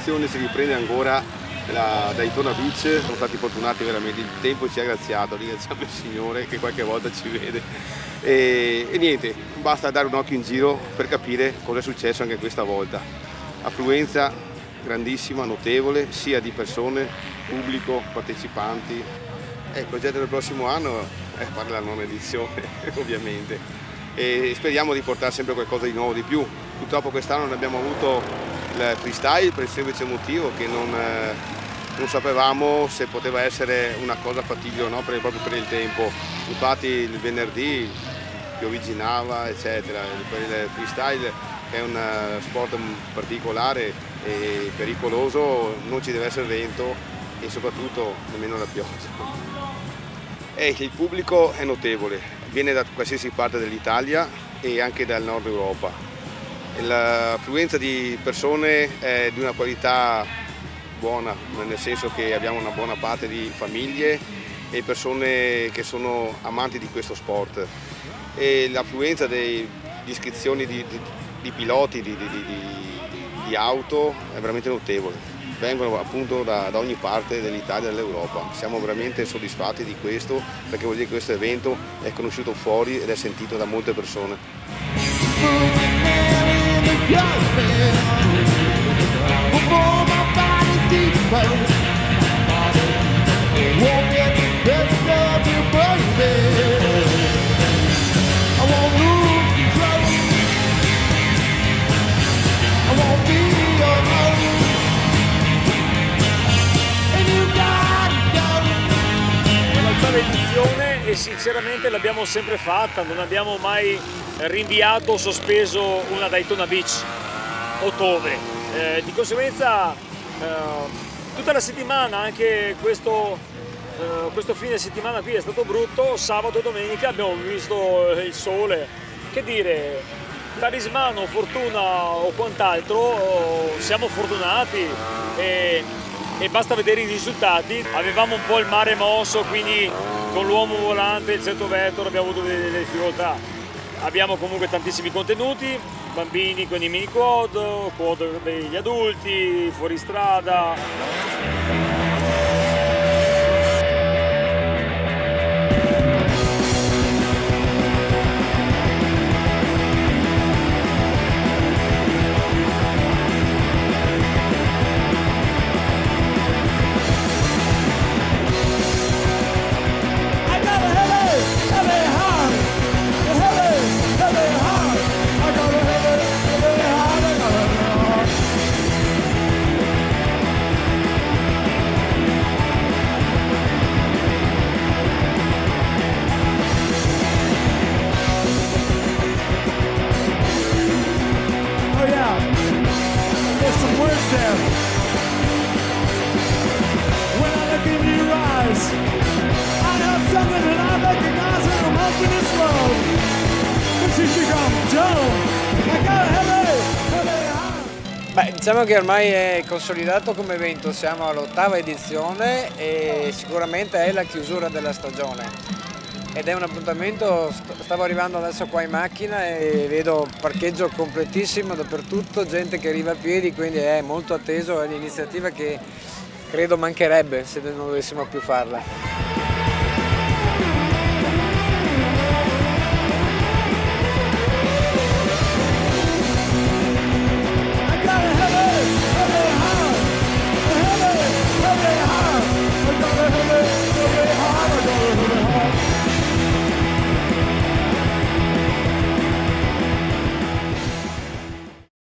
edizione si riprende ancora la Daytona Beach. Siamo stati fortunati veramente, il tempo ci ha graziato, ringraziamo il Signore che qualche volta ci vede e niente, basta dare un occhio in giro per capire cosa è successo anche questa volta. Affluenza grandissima, notevole, sia di persone, pubblico, partecipanti. Il progetto del prossimo anno è fare la nona edizione ovviamente e speriamo di portare sempre qualcosa di nuovo di più. Purtroppo quest'anno non abbiamo avuto il freestyle per il semplice motivo che non sapevamo se poteva essere una cosa fattibile o no proprio per il tempo. Infatti il venerdì piovigginava eccetera. Per il freestyle, che è un sport particolare e pericoloso, non ci deve essere vento e soprattutto nemmeno la pioggia. Il pubblico è notevole, viene da qualsiasi parte dell'Italia e anche dal nord Europa. L'affluenza di persone è di una qualità buona, nel senso che abbiamo una buona parte di famiglie e persone che sono amanti di questo sport. E l'affluenza di iscrizioni di piloti di auto è veramente notevole. Vengono appunto da ogni parte dell'Italia e dell'Europa. Siamo veramente soddisfatti di questo perché vuol dire che questo evento è conosciuto fuori ed è sentito da molte persone. Edizione e sinceramente l'abbiamo sempre fatta, non abbiamo mai rinviato o sospeso una Daytona Beach ottobre, di conseguenza tutta la settimana, anche questo fine settimana qui è stato brutto, sabato e domenica abbiamo visto il sole, che dire, talismano, fortuna o quant'altro, siamo fortunati e basta vedere i risultati. Avevamo un po' il mare mosso, quindi con l'uomo volante e il 100 vettor abbiamo avuto delle difficoltà. Abbiamo comunque tantissimi contenuti, bambini con i mini quad degli adulti, fuoristrada. Diciamo che ormai è consolidato come evento, siamo all'8ª edizione e sicuramente è la chiusura della stagione ed è un appuntamento, stavo arrivando adesso qua in macchina e vedo parcheggio completissimo dappertutto, gente che arriva a piedi, quindi è molto atteso, è un'iniziativa che credo mancherebbe se non dovessimo più farla.